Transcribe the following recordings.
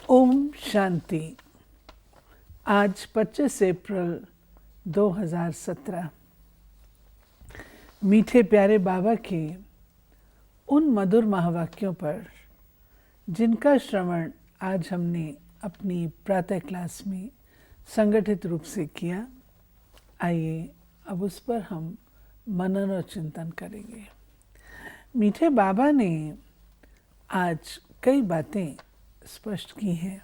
ओम शांति। आज 25 अप्रैल 2017 मीठे प्यारे बाबा के उन मधुर महावाक्यों पर जिनका श्रवण आज हमने अपनी प्रातः क्लास में संगठित रूप से किया। आइए अब उस पर हम मनन और चिंतन करेंगे। मीठे बाबा ने आज कई बातें स्पष्ट की हैं।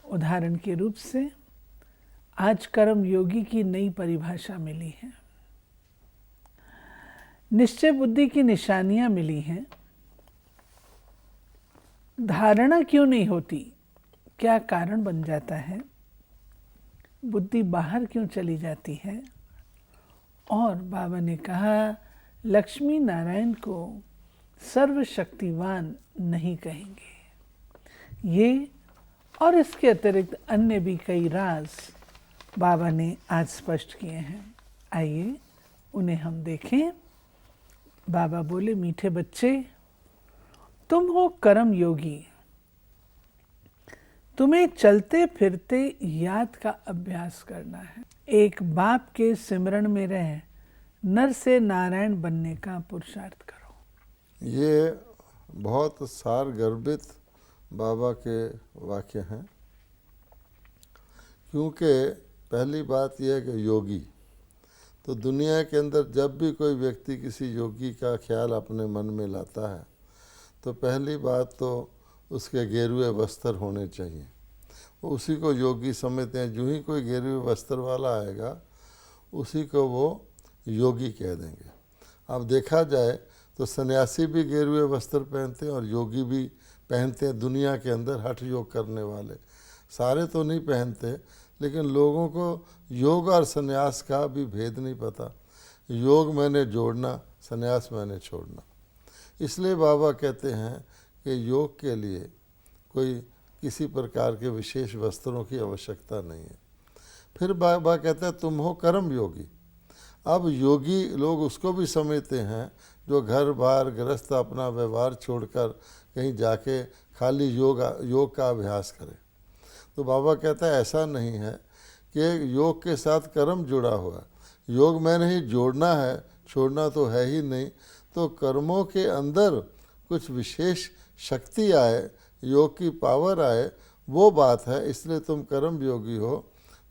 उदाहरण के रूप से आज कर्म योगी की नई परिभाषा मिली है, निश्चय बुद्धि की निशानियां मिली हैं। धारणा क्यों नहीं होती, क्या कारण बन जाता है, बुद्धि बाहर क्यों चली जाती है। और बाबा ने कहा लक्ष्मी नारायण को सर्वशक्तिवान नहीं कहेंगे। ये और इसके अतिरिक्त अन्य भी कई राज बाबा ने आज स्पष्ट किए हैं। आइए उन्हें हम देखें। बाबा बोले, मीठे बच्चे, तुम हो कर्म योगी, तुम्हें चलते फिरते याद का अभ्यास करना है। एक बाप के सिमरण में रह नर से नारायण बनने का पुरुषार्थ करो। ये बहुत सार गर्भित बाबा के वाक्य हैं, क्योंकि पहली बात यह है कि योगी तो दुनिया के अंदर जब भी कोई व्यक्ति किसी योगी का ख्याल अपने मन में लाता है तो पहली बात तो उसके गेरुए वस्त्र होने चाहिए। वो उसी को योगी समझते हैं। जो ही कोई गेरुए वस्त्र वाला आएगा उसी को वो योगी कह देंगे। अब देखा जाए तो सन्यासी भी गेरुए वस्त्र पहनते हैं और योगी भी पहनते हैं। दुनिया के अंदर हठ योग करने वाले सारे तो नहीं पहनते, लेकिन लोगों को योग और सन्यास का भी भेद नहीं पता। योग मैंने जोड़ना, सन्यास मैंने छोड़ना। इसलिए बाबा कहते हैं कि योग के लिए कोई किसी प्रकार के विशेष वस्त्रों की आवश्यकता नहीं है। फिर बाबा कहते हैं तुम हो कर्म योगी। अब योगी लोग उसको भी समझते हैं जो घर बार गृहस्थ अपना व्यवहार छोड़कर कहीं जाके खाली योग का अभ्यास करे। तो बाबा कहता है ऐसा नहीं है कि योग के साथ कर्म जुड़ा हुआ। योग में नहीं जोड़ना है, छोड़ना तो है ही नहीं। तो कर्मों के अंदर कुछ विशेष शक्ति आए, योग की पावर आए, वो बात है। इसलिए तुम कर्म योगी हो।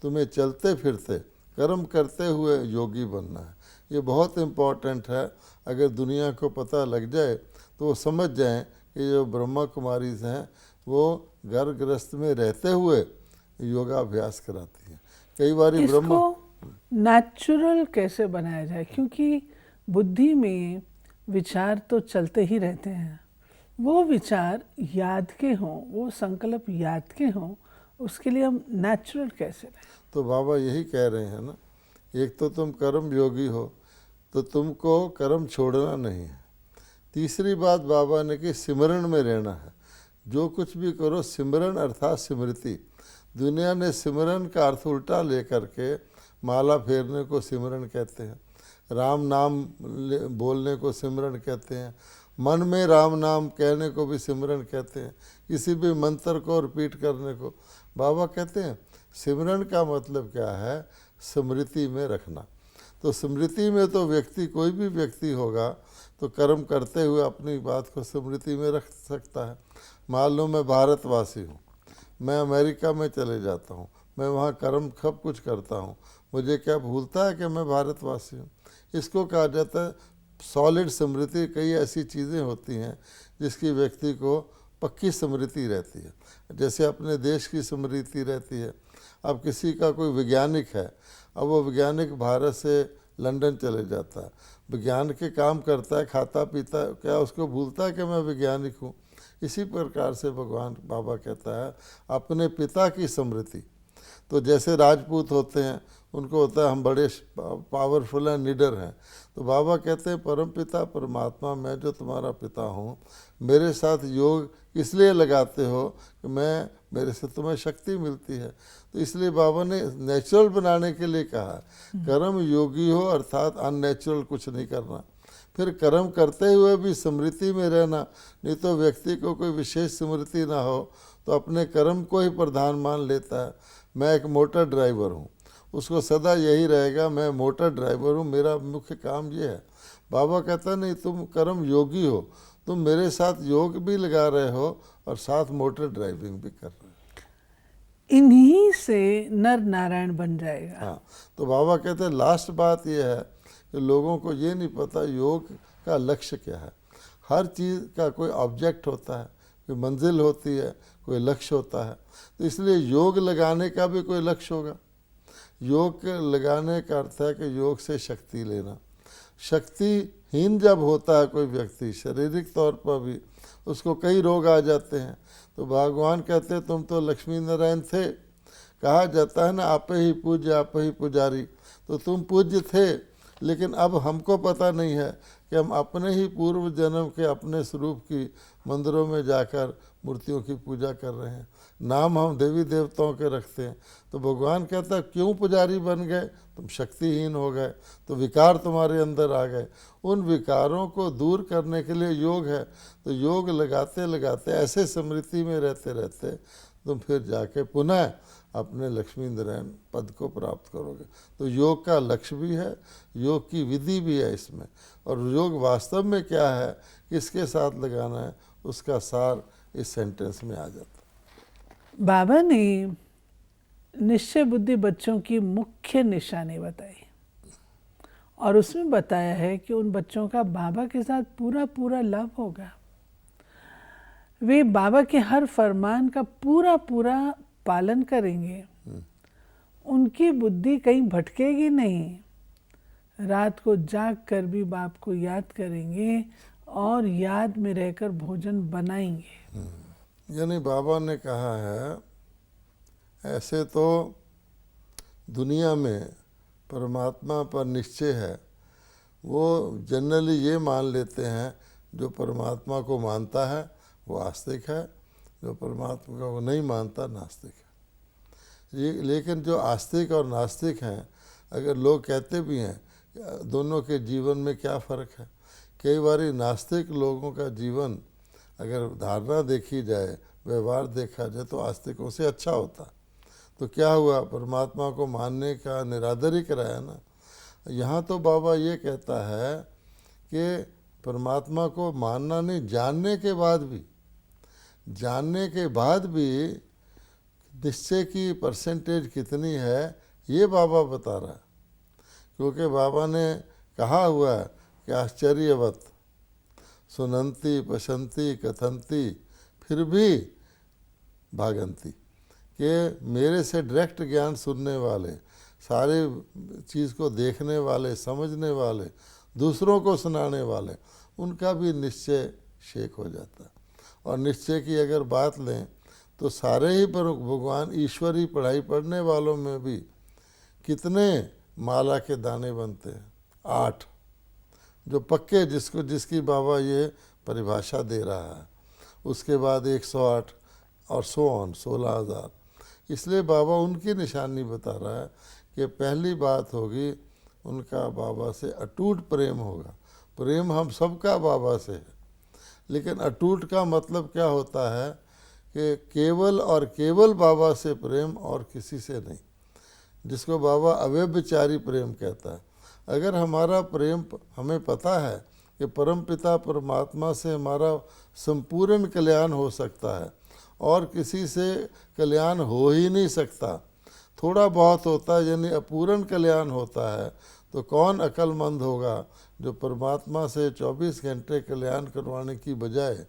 तुम्हें चलते फिरते कर्म करते हुए योगी बनना है। ये बहुत इम्पोर्टेंट है। अगर दुनिया को पता लग जाए तो वो समझ जाएं कि जो ब्रह्मा कुमारी हैं वो घर गृहस्थ में रहते हुए योगाभ्यास कराती हैं। कई बार इसको नेचुरल कैसे बनाया जाए, क्योंकि बुद्धि में विचार तो चलते ही रहते हैं। वो विचार याद के हों, वो संकल्प याद के हों, उसके लिए हम नेचुरल कैसे रहें। तो बाबा यही कह रहे हैं ना, एक तो तुम कर्म योगी हो तो तुमको कर्म छोड़ना नहीं है। तीसरी बात बाबा ने कि सिमरण में रहना है। जो कुछ भी करो सिमरण अर्थात स्मृति। दुनिया ने सिमरन का अर्थ उल्टा लेकर के माला फेरने को सिमरन कहते हैं, राम नाम बोलने को सिमरन कहते हैं, मन में राम नाम कहने को भी सिमरन कहते हैं, किसी भी मंत्र को रिपीट करने को। बाबा कहते हैं सिमरन का मतलब क्या है, स्मृति में रखना। तो स्मृति में तो व्यक्ति कोई भी व्यक्ति होगा तो कर्म करते हुए अपनी बात को स्मृति में रख सकता है। मान लो मैं भारतवासी हूँ, मैं अमेरिका में चले जाता हूँ, मैं वहाँ कर्म सब कुछ करता हूँ, मुझे क्या भूलता है कि मैं भारतवासी हूँ। इसको कहा जाता है सॉलिड स्मृति। कई ऐसी चीज़ें होती हैं जिसकी व्यक्ति को पक्की स्मृति रहती है। जैसे अपने देश की स्मृति रहती है। अब किसी का कोई वैज्ञानिक है, अब वो वैज्ञानिक भारत से लंदन चले जाता है, विज्ञान के काम करता है, खाता पीता है, क्या उसको भूलता है कि मैं वैज्ञानिक हूँ। इसी प्रकार से भगवान बाबा कहता है अपने पिता की स्मृति। तो जैसे राजपूत होते हैं उनको होता है हम बड़े पावरफुल हैं, निडर हैं। तो बाबा कहते हैं परम पिता परमात्मा, मैं जो तुम्हारा पिता हूँ, मेरे साथ योग इसलिए लगाते हो कि मेरे से तुम्हें शक्ति मिलती है। तो इसलिए बाबा ने नेचुरल बनाने के लिए कहा कर्म योगी हो, अर्थात अननेचुरल कुछ नहीं करना। फिर कर्म करते हुए भी स्मृति में रहना। नहीं तो व्यक्ति को कोई विशेष स्मृति ना हो तो अपने कर्म को ही प्रधान मान लेता है। मैं एक मोटर ड्राइवर हूँ, उसको सदा यही रहेगा मैं मोटर ड्राइवर हूँ, मेरा मुख्य काम ये है। बाबा कहता नहीं, तुम कर्म योगी हो, तुम मेरे साथ योग भी लगा रहे हो और साथ मोटर ड्राइविंग भी कर रहे हो। इन्हीं से नर नारायण बन जाएगा। हाँ, तो बाबा कहते हैं लास्ट बात यह है कि लोगों को ये नहीं पता योग का लक्ष्य क्या है। हर चीज़ का कोई ऑब्जेक्ट होता है, कोई मंजिल होती है, कोई लक्ष्य होता है। तो इसलिए योग लगाने का भी कोई लक्ष्य होगा। योग लगाने का अर्थ है कि योग से शक्ति लेना। शक्तिहीन जब होता है कोई व्यक्ति, शारीरिक तौर पर भी उसको कई रोग आ जाते हैं, तो भगवान कहते हैं तुम तो लक्ष्मी नारायण थे। कहा जाता है ना, आप ही पूज्य आप ही पुजारी। तो तुम पूज्य थे, लेकिन अब हमको पता नहीं है कि हम अपने ही पूर्व जन्म के अपने स्वरूप की मंदिरों में जाकर मूर्तियों की पूजा कर रहे हैं। नाम हम देवी देवताओं के रखते हैं। तो भगवान कहता है क्यों पुजारी बन गए, तुम शक्तिहीन हो गए, तो विकार तुम्हारे अंदर आ गए। उन विकारों को दूर करने के लिए योग है। तो योग लगाते लगाते ऐसे स्मृति में रहते रहते तुम फिर जाके पुनः अपने लक्ष्मी नारायण पद को प्राप्त करोगे। तो योग का लक्ष्य भी है, योग की विधि भी है इसमें, और योग वास्तव में क्या है, किसके साथ लगाना है, उसका सार इस सेंटेंस में आ जाता है। बाबा ने निश्चय बुद्धि बच्चों की मुख्य निशानी बताई और उसमें बताया है कि उन बच्चों का बाबा के साथ पूरा पूरा लव होगा। वे बाबा के हर फरमान का पूरा पूरा पालन करेंगे। उनकी बुद्धि कहीं भटकेगी नहीं। रात को जाग कर भी बाप को याद करेंगे और याद में रहकर भोजन बनाएंगे। यानी बाबा ने कहा है, ऐसे तो दुनिया में परमात्मा पर निश्चय है, वो जनरली ये मान लेते हैं जो परमात्मा को मानता है वो आस्तिक है, जो परमात्मा को नहीं मानता नास्तिक है। ये लेकिन जो आस्तिक और नास्तिक हैं, अगर लोग कहते भी हैं दोनों के जीवन में क्या फ़र्क है, कई बार नास्तिक लोगों का जीवन अगर धारणा देखी जाए, व्यवहार देखा जाए तो आस्तिकों से अच्छा होता। तो क्या हुआ, परमात्मा को मानने का निरादर ही कराया ना। यहाँ तो बाबा ये कहता है कि परमात्मा को मानना नहीं, जानने के बाद भी निश्चय की परसेंटेज कितनी है ये बाबा बता रहा है। क्योंकि बाबा ने कहा हुआ है कि आश्चर्यवत सुनंती पशंती कथंती फिर भी भागंती, कि मेरे से डायरेक्ट ज्ञान सुनने वाले, सारे चीज़ को देखने वाले, समझने वाले, दूसरों को सुनाने वाले, उनका भी निश्चय शेक हो जाता है। और निश्चय की अगर बात लें तो सारे ही भगवान ईश्वरी पढ़ाई पढ़ने वालों में भी कितने माला के दाने बनते हैं, 8 जो पक्के, जिसकी बाबा ये परिभाषा दे रहा है। उसके बाद 108 और 16,000। इसलिए बाबा उनकी निशानी बता रहा है कि पहली बात होगी उनका बाबा से अटूट प्रेम होगा। प्रेम हम सबका बाबा से है, लेकिन अटूट का मतलब क्या होता है कि केवल और केवल बाबा से प्रेम और किसी से नहीं, जिसको बाबा अव्यभिचारी प्रेम कहता है। अगर हमारा प्रेम, हमें पता है कि परम पिता परमात्मा से हमारा संपूर्ण कल्याण हो सकता है और किसी से कल्याण हो ही नहीं सकता, थोड़ा बहुत होता है यानी अपूर्ण कल्याण होता है, तो कौन अक्लमंद होगा जो परमात्मा से 24 घंटे कल्याण करवाने की बजाय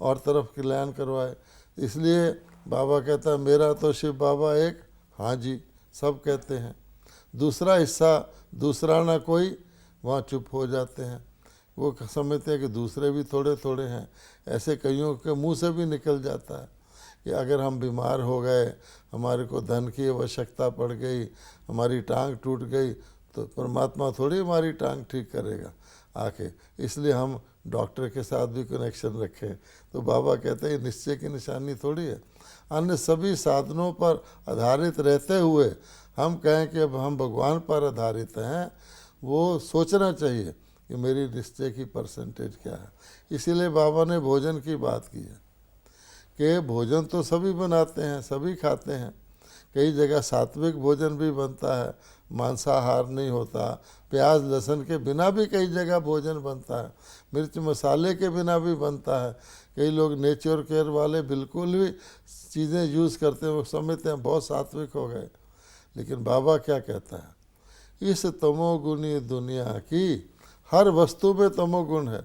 और तरफ कल्याण करवाए। इसलिए बाबा कहता है मेरा तो शिव बाबा एक, हाँ जी सब कहते हैं। दूसरा हिस्सा दूसरा ना कोई, वहाँ चुप हो जाते हैं। वो समझते हैं कि दूसरे भी थोड़े थोड़े हैं। ऐसे कईयों के मुंह से भी निकल जाता है कि अगर हम बीमार हो गए, हमारे को धन की आवश्यकता पड़ गई, हमारी टांग टूट गई, तो परमात्मा थोड़ी हमारी टांग ठीक करेगा आके, इसलिए हम डॉक्टर के साथ भी कनेक्शन रखें। तो बाबा कहते हैं निश्चय की निशानी थोड़ी है। अन्य सभी साधनों पर आधारित रहते हुए हम कहें कि अब हम भगवान पर आधारित हैं, वो सोचना चाहिए कि मेरी निश्चय की परसेंटेज क्या है। इसीलिए बाबा ने भोजन की बात की है कि भोजन तो सभी बनाते हैं, सभी खाते हैं। कई जगह सात्विक भोजन भी बनता है, मांसाहार नहीं होता, प्याज लहसुन के बिना भी कई जगह भोजन बनता है, मिर्च मसाले के बिना भी बनता है। कई लोग नेचर केयर वाले बिल्कुल भी चीज़ें यूज़ करते हैं, वो समझते हैं बहुत सात्विक हो गए। लेकिन बाबा क्या कहता है, इस तमोगुनी दुनिया की हर वस्तु में तमोगुण है।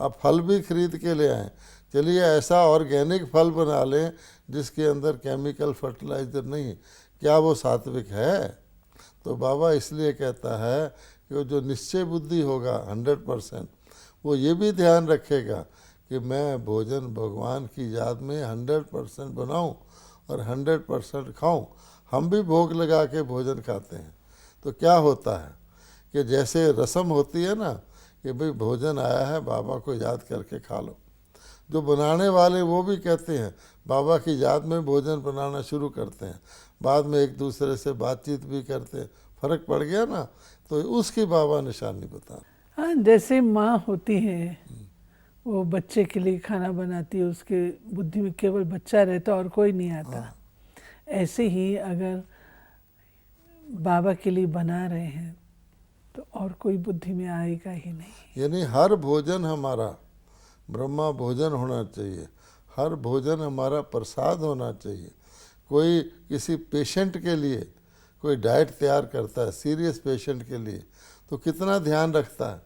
आप फल भी खरीद के ले आएँ, चलिए ऐसा ऑर्गेनिक फल बना लें जिसके अंदर केमिकल फर्टिलाइज़र नहीं, क्या वो सात्विक है? तो बाबा इसलिए कहता है कि वो जो निश्चय बुद्धि होगा 100%, वो ये भी ध्यान रखेगा कि मैं भोजन भगवान की याद में 100% बनाऊं और 100% खाऊं। हम भी भोग लगा के भोजन खाते हैं, तो क्या होता है कि जैसे रस्म होती है ना कि भाई भोजन आया है, बाबा को याद करके खा लो। जो बनाने वाले वो भी कहते हैं, बाबा की याद में भोजन बनाना शुरू करते हैं, बाद में एक दूसरे से बातचीत भी करते हैं। फर्क पड़ गया ना, तो उसकी बाबा निशानी बता। हाँ, जैसे माँ होती है, वो बच्चे के लिए खाना बनाती है, उसके बुद्धि में केवल बच्चा रहता और कोई नहीं आता। ऐसे ही अगर बाबा के लिए बना रहे हैं तो और कोई बुद्धि में आएगा ही नहीं। यानी हर भोजन हमारा ब्रह्मा भोजन होना चाहिए, हर भोजन हमारा प्रसाद होना चाहिए। कोई किसी पेशेंट के लिए कोई डाइट तैयार करता है, सीरियस पेशेंट के लिए, तो कितना ध्यान रखता है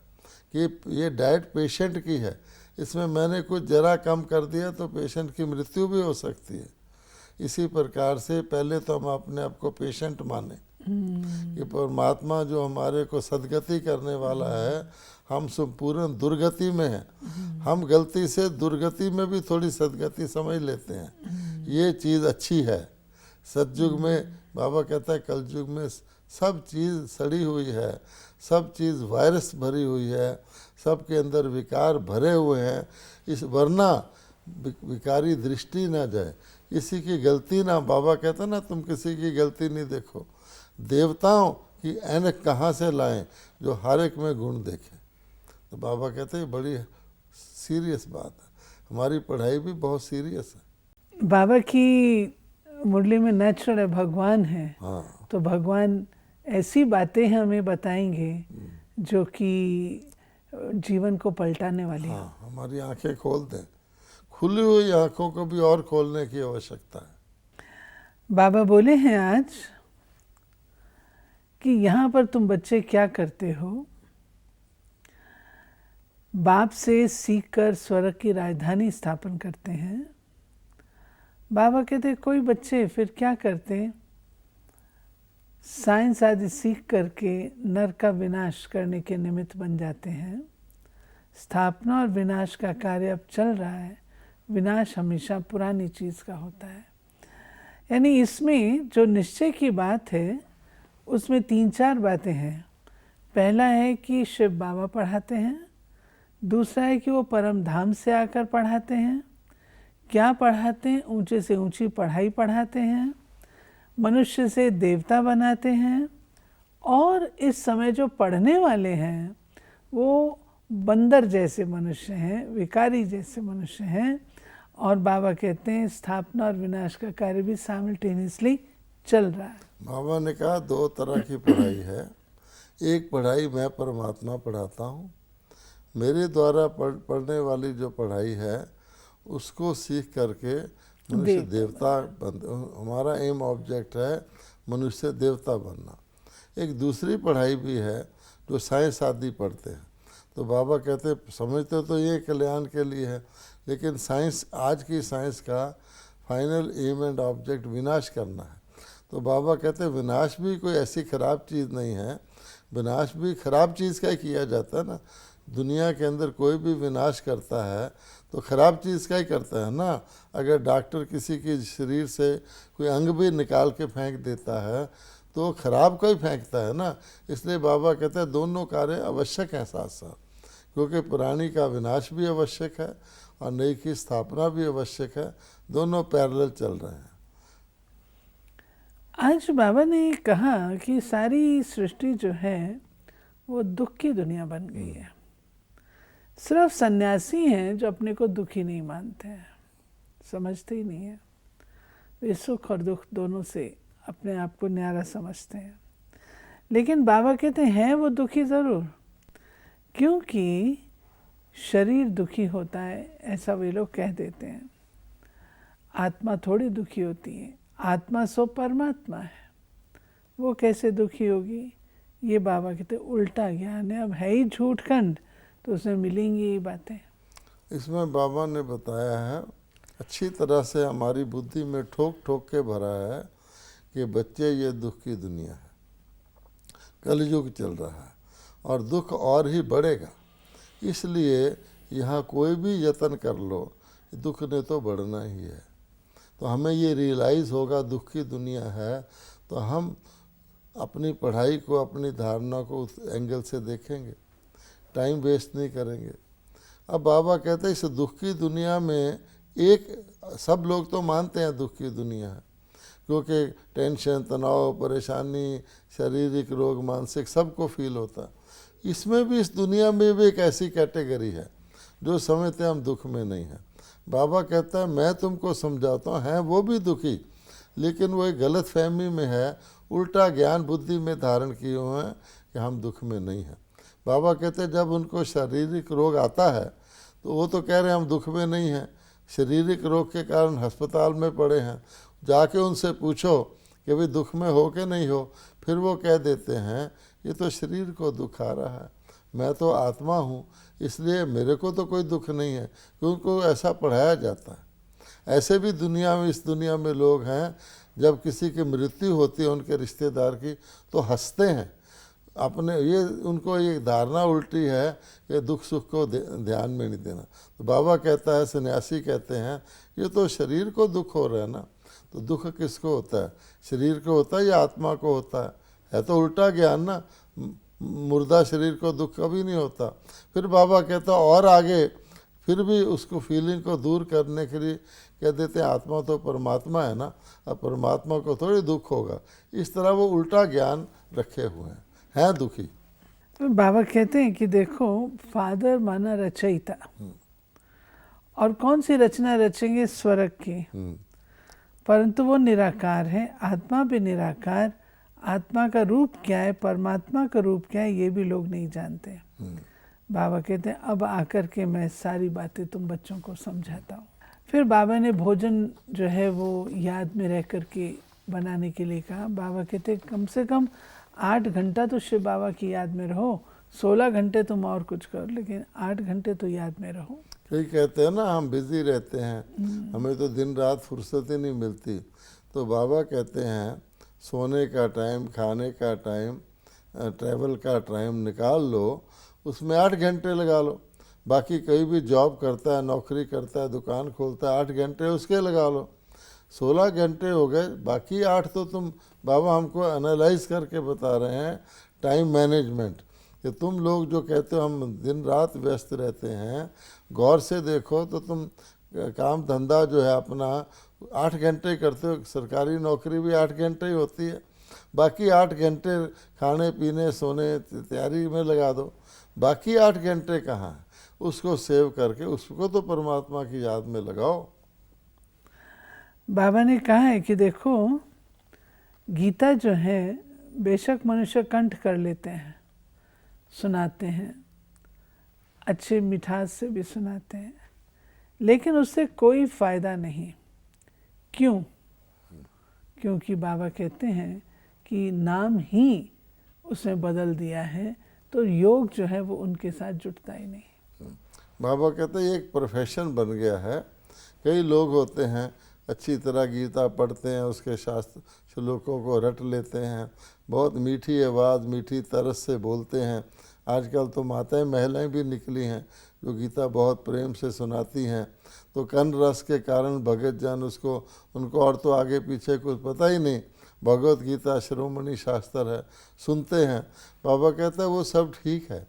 कि ये डाइट पेशेंट की है, इसमें मैंने कुछ ज़रा कम कर दिया तो पेशेंट की मृत्यु भी हो सकती है। इसी प्रकार से पहले तो हम अपने आप को पेशेंट माने कि परमात्मा जो हमारे को सदगति करने वाला है, हम संपूर्ण दुर्गति में हैं। हम गलती से दुर्गति में भी थोड़ी सदगति समझ लेते हैं, ये चीज़ अच्छी है। सतयुग में बाबा कहता है कलयुग में सब चीज़ सड़ी हुई है, सब चीज़ वायरस भरी हुई है, सबके अंदर विकार भरे हुए हैं। इस वरना विकारी दृष्टि ना जाए, किसी की गलती ना, बाबा कहता ना तुम किसी की गलती नहीं देखो। देवताओं की ऐनक कहाँ से लाएं जो हर एक में गुण देखें। तो बाबा कहते हैं बड़ी सीरियस बात है, हमारी पढ़ाई भी बहुत सीरियस है। बाबा की मुरली में नेचुरल है, भगवान है। हाँ, तो भगवान ऐसी बातें हमें बताएंगे जो कि जीवन को पलटाने वाली हो। हाँ, हमारी आंखें खोल दें। खुली हुई आंखों को भी और खोलने की आवश्यकता है। बाबा बोले हैं आज कि यहाँ पर तुम बच्चे क्या करते हो, बाप से सीखकर स्वर्ग की राजधानी स्थापन करते हैं। बाबा कहते कोई बच्चे फिर क्या करते, साइंस आदि सीख करके नर का विनाश करने के निमित्त बन जाते हैं। स्थापना और विनाश का कार्य अब चल रहा है, विनाश हमेशा पुरानी चीज़ का होता है। यानी इसमें जो निश्चय की बात है उसमें 3-4 बातें हैं। पहला है कि शिव बाबा पढ़ाते हैं, दूसरा है कि वो परम धाम से आकर पढ़ाते हैं। क्या पढ़ाते हैं? ऊंचे से ऊंची पढ़ाई पढ़ाते हैं, मनुष्य से देवता बनाते हैं, और इस समय जो पढ़ने वाले हैं वो बंदर जैसे मनुष्य हैं, विकारी जैसे मनुष्य हैं। और बाबा कहते हैं स्थापना और विनाश का कार्य भी साइमल्टेनियसली चल रहा है। बाबा ने कहा 2 तरह की पढ़ाई है। एक पढ़ाई मैं परमात्मा पढ़ाता हूँ, मेरे द्वारा पढ़ने वाली जो पढ़ाई है उसको सीख करके मनुष्य देवता बन, हमारा एम ऑब्जेक्ट है मनुष्य देवता बनना। एक दूसरी पढ़ाई भी है जो साइंस आदि पढ़ते हैं। तो बाबा कहते समझते तो ये कल्याण के लिए है, लेकिन साइंस, आज की साइंस का फाइनल एम एंड ऑब्जेक्ट विनाश करना है। तो बाबा कहते विनाश भी कोई ऐसी खराब चीज़ नहीं है, विनाश भी खराब चीज़ का ही किया जाता है ना। दुनिया के अंदर कोई भी विनाश करता है तो खराब चीज़ का ही करता है ना। अगर डॉक्टर किसी के शरीर से कोई अंग भी निकाल के फेंक देता है तो खराब को ही फेंकता है ना। इसलिए बाबा कहते हैं दोनों कार्य आवश्यक हैं साथ साथ, क्योंकि पुरानी का विनाश भी आवश्यक है और नई की स्थापना भी आवश्यक है, दोनों पैरेलल चल रहे हैं। आज बाबा ने कहा कि सारी सृष्टि जो है वो दुख की दुनिया बन गई है। सिर्फ सन्यासी हैं जो अपने को दुखी नहीं मानते हैं, समझते ही नहीं है। वे सुख और दुख दोनों से अपने आप को न्यारा समझते हैं। लेकिन बाबा कहते हैं वो दुखी ज़रूर, क्योंकि शरीर दुखी होता है ऐसा वे लोग कह देते हैं। आत्मा थोड़ी दुखी होती है, आत्मा सो परमात्मा है, वो कैसे दुखी होगी? ये बाबा कहते उल्टा ज्ञान है। अब है ही झूठ खंड, तो उसमें मिलेंगी ये बातें। इसमें बाबा ने बताया है अच्छी तरह से, हमारी बुद्धि में ठोक ठोक के भरा है कि बच्चे ये दुख की दुनिया है, कलयुग चल रहा है और दुख और ही बढ़ेगा, इसलिए यहाँ कोई भी यत्न कर लो दुख ने तो बढ़ना ही है। तो हमें ये रियलाइज़ होगा दुख की दुनिया है, तो हम अपनी पढ़ाई को, अपनी धारणा को उस एंगल से देखेंगे, टाइम वेस्ट नहीं करेंगे। अब बाबा कहते हैं इस दुख की दुनिया में सब लोग तो मानते हैं दुख की दुनिया है, क्योंकि टेंशन, तनाव, परेशानी, शारीरिक रोग, मानसिक सबको फील होता है। इसमें भी, इस दुनिया में भी एक ऐसी कैटेगरी है जो समझते हैं हम दुख में नहीं हैं। बाबा कहता है मैं तुमको समझाता हूँ, हैं वो भी दुखी, लेकिन वो एक गलत फहमी में है, उल्टा ज्ञान बुद्धि में धारण किए हुए हैं कि हम दुख में नहीं हैं। बाबा कहते हैं जब उनको शारीरिक रोग आता है तो वो तो कह रहे हैं हम दुख में नहीं हैं, शारीरिक रोग के कारण अस्पताल में पड़े हैं। जाके उनसे पूछो कि भाई दुख में हो कि नहीं हो, फिर वो कह देते हैं ये तो शरीर को दुख आ रहा है, मैं तो आत्मा हूँ, इसलिए मेरे को तो कोई दुख नहीं है, क्योंकि ऐसा पढ़ाया जाता है। ऐसे भी दुनिया में, इस दुनिया में लोग हैं, जब किसी की मृत्यु होती है उनके रिश्तेदार की, तो हंसते हैं अपने, ये उनको ये धारणा उल्टी है कि दुख सुख को ध्यान में नहीं देना। तो बाबा कहता है, सन्यासी कहते हैं ये तो शरीर को दुख हो रहा है ना, तो दुख किसको होता है? शरीर को होता है या आत्मा को होता है तो उल्टा ज्ञान ना, मुर्दा शरीर को दुख कभी नहीं होता। फिर बाबा कहता और आगे फिर भी उसको फीलिंग को दूर करने के लिए कह देते हैं आत्मा तो परमात्मा है ना, अब परमात्मा को थोड़ी दुख होगा। इस तरह वो उल्टा ज्ञान रखे हुए हैं दुखी। बाबा कहते हैं कि देखो, फादर माना रचयिता, और कौन सी रचना रचेंगे? स्वर्ग की, परंतु वो निराकार है, आत्मा भी निराकार। आत्मा का रूप क्या है, परमात्मा का रूप क्या है, ये भी लोग नहीं जानते। बाबा कहते हैं अब आकर के मैं सारी बातें तुम बच्चों को समझाता हूँ। फिर बाबा ने भोजन जो है वो याद में रह कर के बनाने के लिए कहा। बाबा कहते हैं कम से कम 8 घंटा तो शिव बाबा की याद में रहो, 16 घंटे तुम और कुछ करो, लेकिन 8 घंटे तो याद में रहो। कई कहते हैं ना हम बिजी रहते हैं, हमें तो दिन रात फुर्सत ही नहीं मिलती। तो बाबा कहते हैं सोने का टाइम, खाने का टाइम, ट्रैवल का टाइम निकाल लो, उसमें 8 घंटे लगा लो। बाकी कहीं भी जॉब करता है, नौकरी करता है, दुकान खोलता है, 8 घंटे उसके लगा लो, 16 घंटे हो गए। बाकी 8 तो तुम, बाबा हमको एनालाइज करके बता रहे हैं टाइम मैनेजमेंट, कि तुम लोग जो कहते हो हम दिन रात व्यस्त रहते हैं, गौर से देखो तो तुम काम धंधा जो है अपना 8 घंटे करते हो, सरकारी नौकरी भी 8 घंटे ही होती है, बाकी 8 घंटे खाने पीने सोने तैयारी में लगा दो। बाकी 8 घंटे कहाँ है? उसको सेव करके उसको तो परमात्मा की याद में लगाओ। बाबा ने कहा है कि देखो, गीता जो है बेशक मनुष्य कंठ कर लेते हैं, सुनाते हैं, अच्छे मिठास से भी सुनाते हैं, लेकिन उससे कोई फ़ायदा नहीं। क्यों? क्योंकि बाबा कहते हैं कि नाम ही उसने बदल दिया है, तो योग जो है वो उनके साथ जुटता ही नहीं। बाबा कहते हैं एक प्रोफेशन बन गया है। कई लोग होते हैं अच्छी तरह गीता पढ़ते हैं, उसके शास्त्र श्लोकों को रट लेते हैं, बहुत मीठी आवाज़ मीठी तरस से बोलते हैं। आजकल तो माताएं महिलाएं भी निकली हैं जो गीता बहुत प्रेम से सुनाती हैं, तो कर्ण रस के कारण भगत जन उसको, उनको और तो आगे पीछे कुछ पता ही नहीं, भगवत गीता शिरोमणि शास्त्र है, सुनते हैं। बाबा कहते हैं वो सब ठीक है,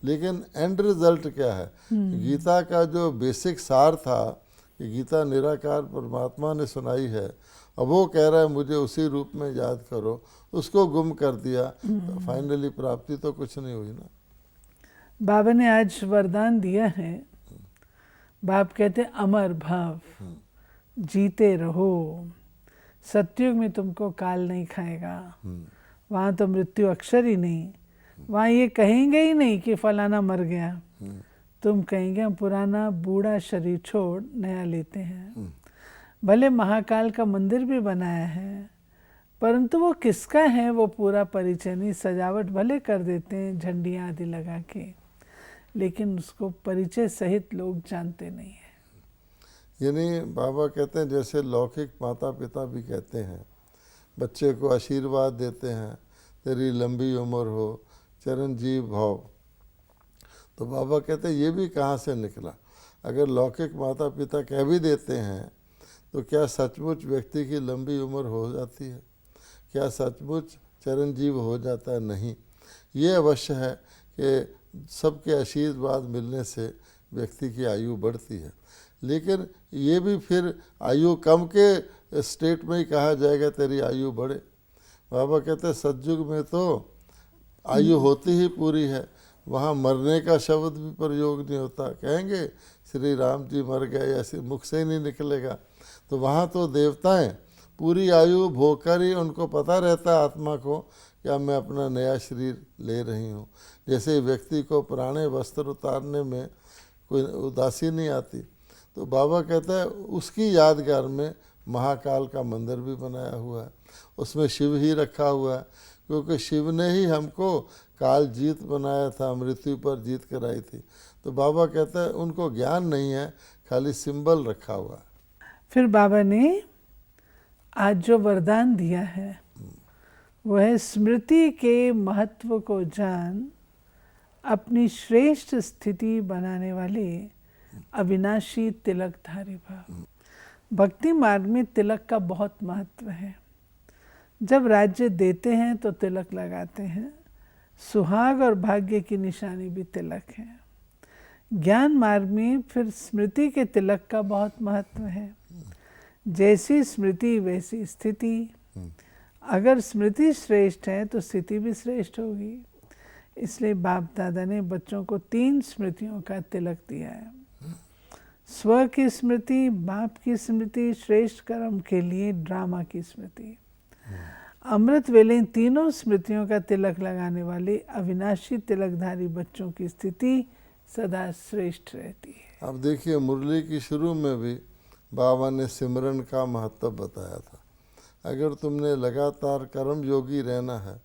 लेकिन एंड रिजल्ट क्या है? गीता का जो बेसिक सार था कि गीता निराकार परमात्मा ने सुनाई है, अब वो कह रहा है मुझे उसी रूप में याद करो, उसको गुम कर दिया, तो फाइनली प्राप्ति तो कुछ नहीं हुई ना। बाबा ने आज वरदान दिया है। बाप कहते अमर भव, जीते रहो। सतयुग में तुमको काल नहीं खाएगा, वहाँ तो मृत्यु अक्षर ही नहीं। वहाँ ये कहेंगे ही नहीं कि फलाना मर गया, तुम कहेंगे हम पुराना बूढ़ा शरीर छोड़ नया लेते हैं। भले महाकाल का मंदिर भी बनाया है, परंतु वो किसका है वो पूरा परिचय नहीं। सजावट भले कर देते हैं झंडियाँ आदि लगा के, लेकिन उसको परिचय सहित लोग जानते नहीं है। यानी बाबा कहते हैं जैसे लौकिक माता पिता भी कहते हैं, बच्चे को आशीर्वाद देते हैं, तेरी लंबी उम्र हो, चिरंजीव भव। तो बाबा कहते हैं ये भी कहाँ से निकला? अगर लौकिक माता पिता कह भी देते हैं तो क्या सचमुच व्यक्ति की लंबी उम्र हो जाती है? क्या सचमुच चिरंजीव हो जाता है? नहीं। ये अवश्य है कि सबके आशीर्वाद मिलने से व्यक्ति की आयु बढ़ती है, लेकिन ये भी फिर आयु कम के स्टेट में ही कहा जाएगा तेरी आयु बढ़े। बाबा कहते हैं सतयुग में तो आयु होती ही पूरी है, वहाँ मरने का शब्द भी प्रयोग नहीं होता। कहेंगे श्री राम जी मर गए, ऐसे मुख से ही नहीं निकलेगा। तो वहाँ तो देवताएं पूरी आयु भोग कर ही उनको पता रहता है आत्मा को क्या मैं अपना नया शरीर ले रही हूँ। जैसे व्यक्ति को पुराने वस्त्र उतारने में कोई उदासी नहीं आती, तो बाबा कहता है उसकी यादगार में महाकाल का मंदिर भी बनाया हुआ है, उसमें शिव ही रखा हुआ है, क्योंकि शिव ने ही हमको काल जीत बनाया था, मृत्यु पर जीत कराई थी। तो बाबा कहता है उनको ज्ञान नहीं है, खाली सिंबल रखा हुआ है। फिर बाबा ने आज जो वरदान दिया है वह है स्मृति के महत्व को जान, अपनी श्रेष्ठ स्थिति बनाने वाले अविनाशी तिलकधारी भव। भक्ति मार्ग में तिलक का बहुत महत्व है। जब राज्य देते हैं तो तिलक लगाते हैं, सुहाग और भाग्य की निशानी भी तिलक है। ज्ञान मार्ग में फिर स्मृति के तिलक का बहुत महत्व है। जैसी स्मृति वैसी स्थिति। अगर स्मृति श्रेष्ठ है तो स्थिति भी श्रेष्ठ होगी। इसलिए बाप दादा ने बच्चों को 3 स्मृतियों का तिलक दिया है। स्व की स्मृति, बाप की स्मृति, श्रेष्ठ कर्म के लिए ड्रामा की स्मृति। अमृत वेले इन तीनों स्मृतियों का तिलक लगाने वाले अविनाशी तिलकधारी बच्चों की स्थिति सदा श्रेष्ठ रहती है। अब देखिए मुरली की शुरू में भी बाबा ने सिमरन का महत्व बताया था। अगर तुमने लगातार कर्म योगी रहना है,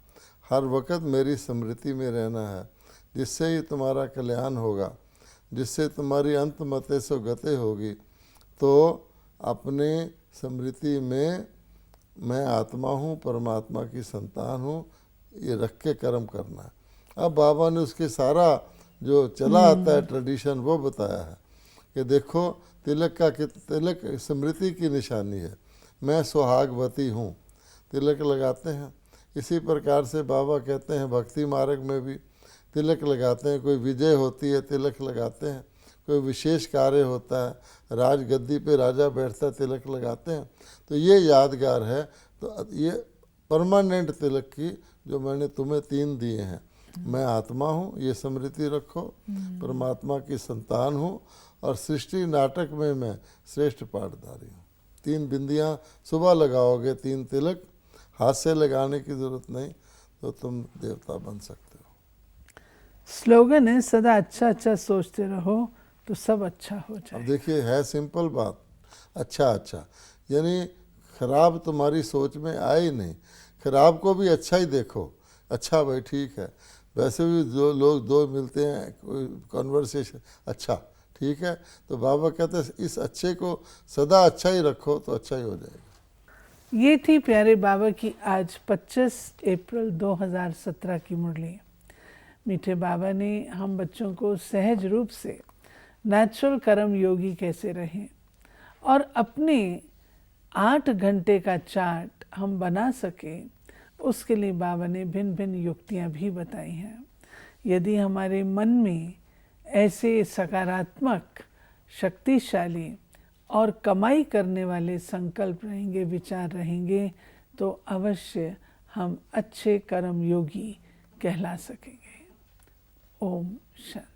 हर वक्त मेरी स्मृति में रहना है, जिससे ही तुम्हारा कल्याण होगा, जिससे तुम्हारी अंत मते सो गते होगी, तो अपने स्मृति में मैं आत्मा हूँ, परमात्मा की संतान हूँ, ये रख के कर्म करना है। अब बाबा ने उसके सारा जो चला आता है ट्रेडिशन वो बताया है कि देखो तिलक स्मृति की निशानी है, मैं सुहागवती हूँ, तिलक लगाते हैं। इसी प्रकार से बाबा कहते हैं भक्ति मार्ग में भी तिलक लगाते हैं। कोई विजय होती है तिलक लगाते हैं, कोई विशेष कार्य होता है, राजगद्दी पे राजा बैठता है तिलक लगाते हैं। तो ये यादगार है। तो ये परमानेंट तिलक की जो मैंने तुम्हें 3 दिए हैं, मैं आत्मा हूँ, ये स्मृति रखो, परमात्मा की संतान हूँ, और सृष्टि नाटक में मैं श्रेष्ठ पाठधारी हूँ। 3 बिंदियाँ सुबह लगाओगे, 3 तिलक, हाथ से लगाने की जरूरत नहीं, तो तुम देवता बन सकते हो। स्लोगन है सदा अच्छा अच्छा सोचते रहो तो सब अच्छा हो जाए। अब देखिए है सिंपल बात, अच्छा अच्छा, यानी खराब तुम्हारी सोच में आए ही नहीं, खराब को भी अच्छा ही देखो। अच्छा भाई ठीक है, वैसे भी जो लोग 2 मिलते हैं कोई कॉन्वर्सेशन, अच्छा ठीक है, तो बाबा कहते हैं इस अच्छे को सदा अच्छा ही रखो तो अच्छा ही हो जाएगा। ये थी प्यारे बाबा की आज 25 अप्रैल 2017 की मुरली। मीठे बाबा ने हम बच्चों को सहज रूप से नेचुरल कर्म योगी कैसे रहें और अपने 8 घंटे का चार्ट हम बना सकें, उसके लिए बाबा ने भिन्न भिन्न युक्तियाँ भी बताई हैं। यदि हमारे मन में ऐसे सकारात्मक, शक्तिशाली और कमाई करने वाले संकल्प रहेंगे, विचार रहेंगे, तो अवश्य हम अच्छे कर्म योगी कहला सकेंगे। ओम शांति।